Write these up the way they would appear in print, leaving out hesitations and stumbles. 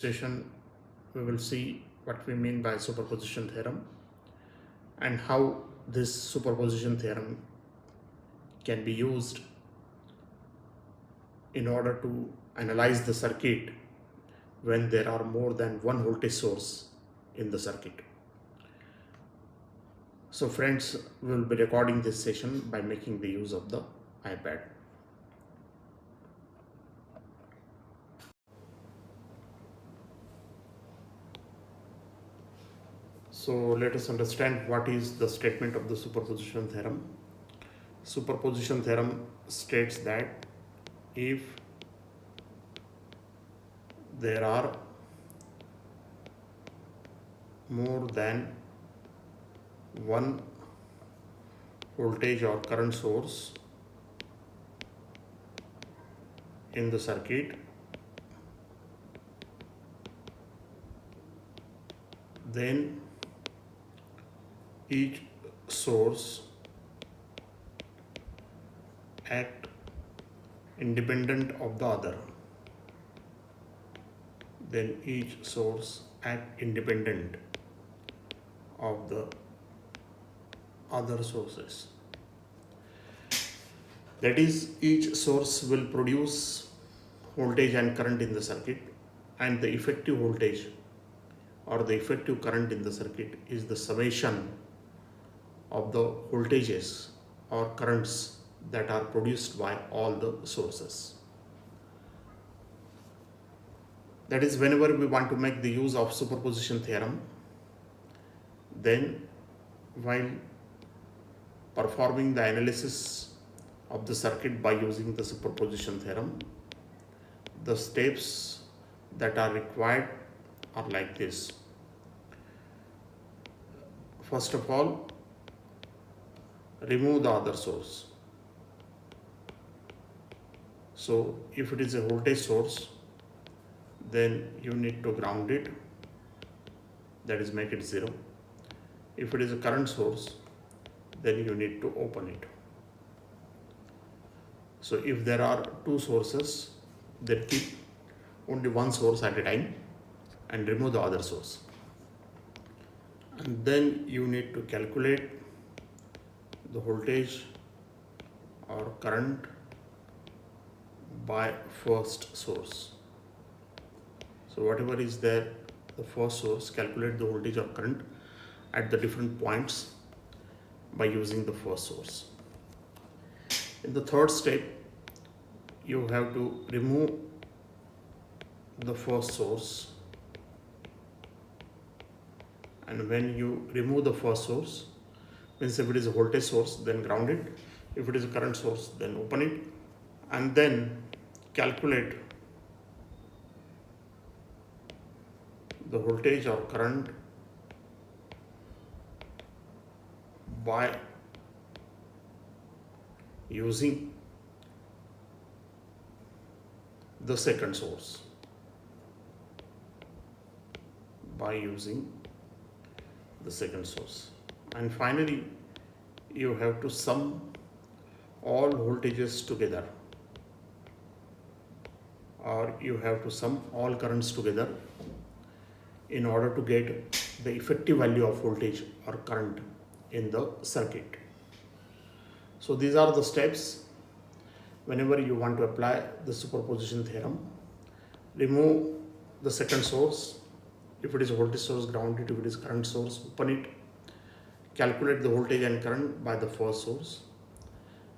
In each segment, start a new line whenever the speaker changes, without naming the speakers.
session we will see what we mean by superposition theorem and how this superposition theorem can be used in order to analyze the circuit when there are more than one voltage source in the circuit. So friends, we will be recording this session by making the use of the iPad. So let us understand what is the statement of the superposition theorem. Superposition theorem states that if there are more than one voltage or current source in the circuit, then each source act independent of the other. Then each source act independent of the other sources. That is, each source will produce voltage and current in the circuit, and the effective voltage or the effective current in the circuit is the summation of the voltages or currents that are produced by all the sources. That is, whenever we want to make the use of superposition theorem, then while performing the analysis of the circuit by using the superposition theorem, the steps that are required are like this. First of all, remove the other source. So if it is a voltage source, then you need to ground it, that is, make it 0. If it is a current source, then you need to open it. So if there are two sources, then keep only one source at a time and remove the other source. And then you need to calculate the voltage or current by first source. So whatever is there, the first source, calculate the voltage or current at the different points by using the first source. In the third step, you have to remove the first source, and when you remove the first source, means if it is a voltage source, then ground it. If it is a current source, then open it, and then calculate the voltage or current by using the second source. And finally, you have to sum all voltages together, or you have to sum all currents together in order to get the effective value of voltage or current in the circuit. So these are the steps whenever you want to apply the superposition theorem. Remove the second source. If it is a voltage source, ground it. If it is current source, open it. Calculate the voltage and current by the first source.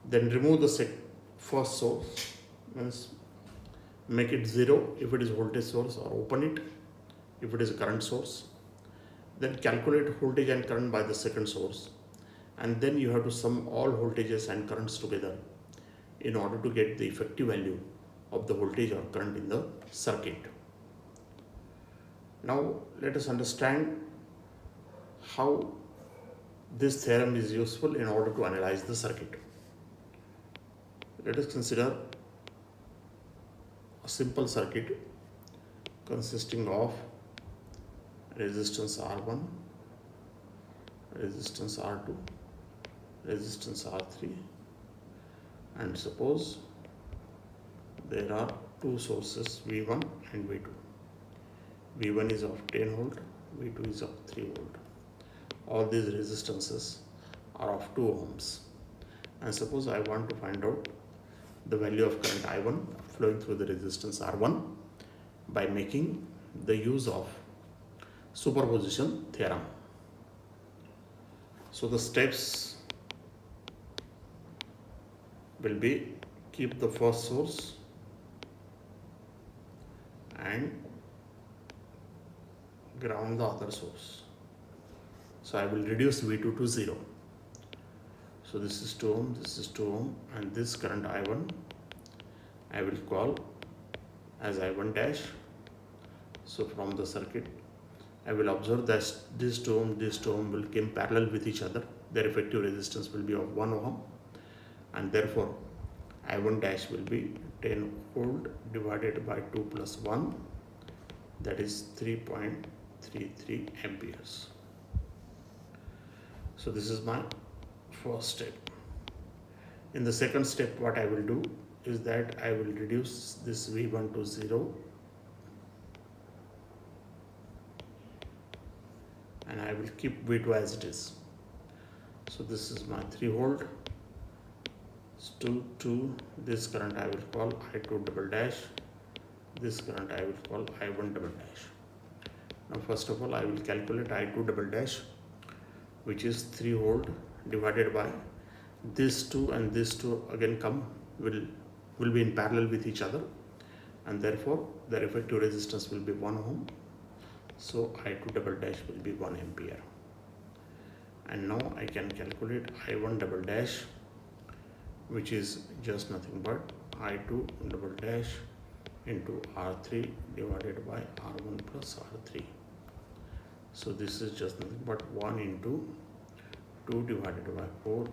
Then remove the first source, means make it 0 if it is voltage source, or open it if it is a current source. Then calculate voltage and current by the second source, and then you have to sum all voltages and currents together in order to get the effective value of the voltage or current in the circuit. Now let us understand how this theorem is useful in order to analyze the circuit. Let us consider a simple circuit consisting of resistance R1, resistance R2, resistance R3, and suppose there are two sources V1 and V2. V1 is of 10 volt, V2 is of 3 volt. All these resistances are of 2 ohms. And suppose I want to find out the value of current I1 flowing through the resistance R1 by making the use of superposition theorem. So the steps will be keep the first source and ground the other source. So I will reduce V2 to 0. So this is 2 ohm, this is 2 ohm, and this current I1 I will call as I1 dash. So from the circuit I will observe that this 2 ohm will come parallel with each other. Their effective resistance will be of 1 ohm, and therefore I1 dash will be 10 volt divided by 2 plus 1, that is 3.33 amperes. So this is my first step. In the second step, what I will do is that I will reduce this V1 to 0, and I will keep V2 as it is. So this is my 3 volt. To this current I will call I2 double dash. This current I will call I1 double dash. Now first of all I will calculate I2 double dash, which is 3 volt divided by this 2 and this 2 again will be in parallel with each other, and therefore their effective resistance will be 1 ohm. So I2 double dash will be 1 ampere. And now I can calculate I1 double dash, which is just nothing but I2 double dash into R3 divided by R1 plus R3. So this is just nothing but 1 into 2 divided by 4,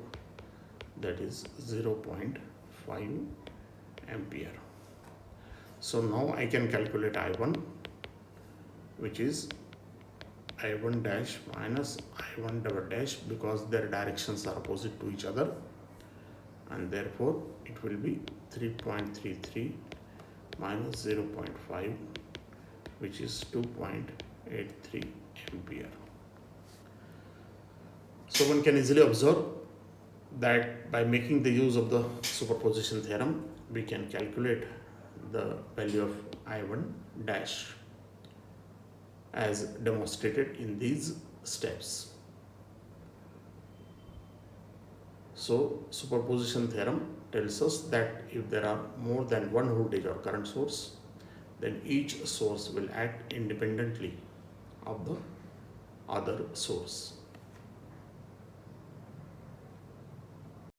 that is 0.5 ampere. So now I can calculate I1, which is I1 dash minus I1 double dash, because their directions are opposite to each other, and therefore it will be 3.33 minus 0.5, which is 2.83 ampere. So one can easily observe that by making the use of the superposition theorem, we can calculate the value of I1 dash as demonstrated in these steps. So superposition theorem tells us that if there are more than one voltage or current source, then each source will act independently of the other source.